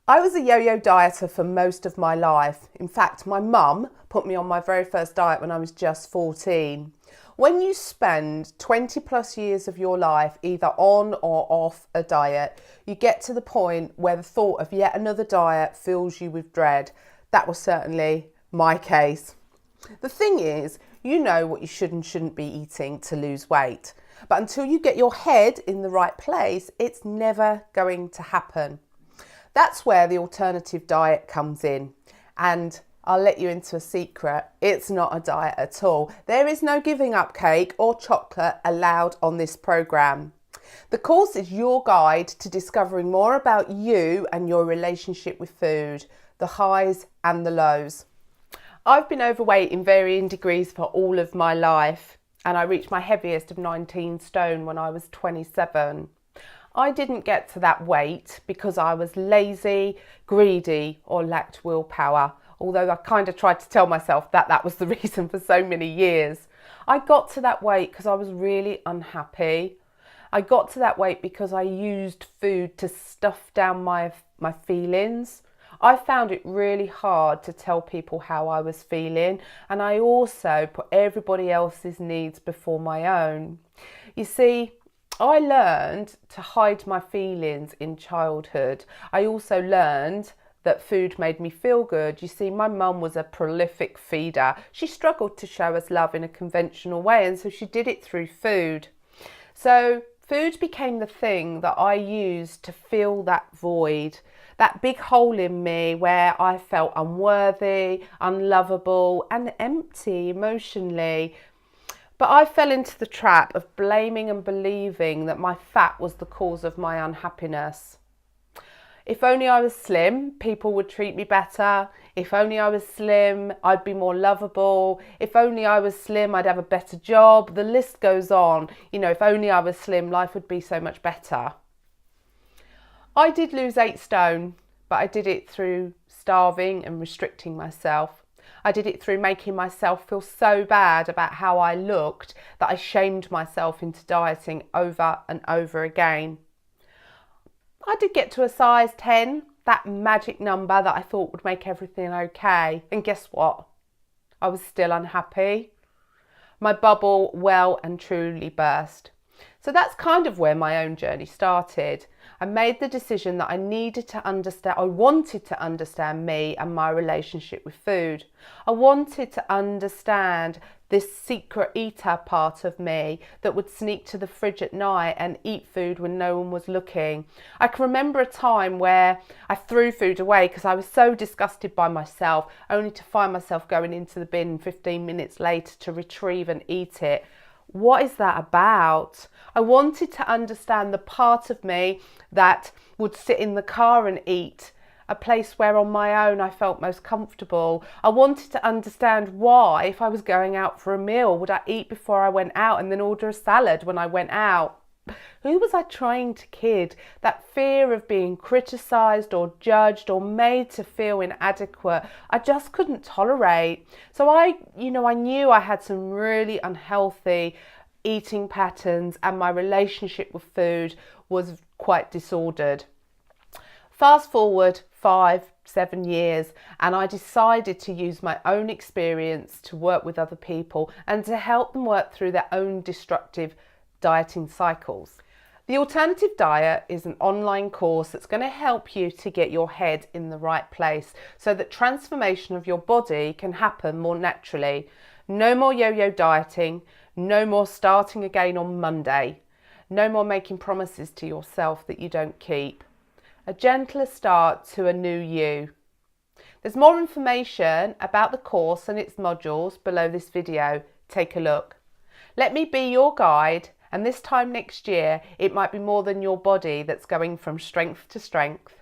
I was a yo-yo dieter for most of my life. In fact, my mum put me on my very first diet when I was just 14. When you spend 20 plus years of your life either on or off a diet, you get to the point where the thought of yet another diet fills you with dread. That was certainly my case. The thing is, you know what you should and shouldn't be eating to lose weight. But until you get your head in the right place, it's never going to happen. That's where the alternative diet comes in. And I'll let you into a secret. It's not a diet at all. There is no giving up cake or chocolate allowed on this program. The course is your guide to discovering more about you and your relationship with food, the highs and the lows. I've been overweight in varying degrees for all of my life, and I reached my heaviest of 19 stone when I was 27. I didn't get to that weight because I was lazy, greedy, or lacked willpower, although I kind of tried to tell myself that that was the reason for so many years. I got to that weight because I was really unhappy. I got to that weight because I used food to stuff down my feelings. I found it really hard to tell people how I was feeling, and I also put everybody else's needs before my own. You see, I learned to hide my feelings in childhood. I also learned that food made me feel good. You see, my mum was a prolific feeder. She struggled to show us love in a conventional way, and so she did it through food. So food became the thing that I used to fill that void, that big hole in me where I felt unworthy, unlovable, and empty emotionally. But I fell into the trap of blaming and believing that my fat was the cause of my unhappiness. If only I was slim, people would treat me better. If only I was slim, I'd be more lovable. If only I was slim, I'd have a better job. The list goes on. You know, if only I was slim, life would be so much better. I did lose 8 stone, but I did it through starving and restricting myself. I did it through making myself feel so bad about how I looked that I shamed myself into dieting over and over again. I did get to a size 10, that magic number that I thought would make everything okay. And guess what? I was still unhappy. My bubble well and truly burst. So that's kind of where my own journey started. I made the decision that I wanted to understand me and my relationship with food. I wanted to understand this secret eater part of me that would sneak to the fridge at night and eat food when no one was looking. I can remember a time where I threw food away because I was so disgusted by myself, only to find myself going into the bin 15 minutes later to retrieve and eat it. What is that about? I wanted to understand the part of me that would sit in the car and eat, a place where on my own I felt most comfortable. I wanted to understand why, if I was going out for a meal, would I eat before I went out and then order a salad when I went out? Who was I trying to kid? That fear of being criticised or judged or made to feel inadequate, I just couldn't tolerate. So I knew I had some really unhealthy eating patterns and my relationship with food was quite disordered. Fast forward 5-7 years and I decided to use my own experience to work with other people and to help them work through their own destructive dieting cycles. The Alternative Diet is an online course that's going to help you to get your head in the right place so that transformation of your body can happen more naturally. No more yo-yo dieting, no more starting again on Monday, no more making promises to yourself that you don't keep. A gentler start to a new you. There's more information about the course and its modules below this video. Take a look. Let me be your guide, and this time next year, it might be more than your body that's going from strength to strength.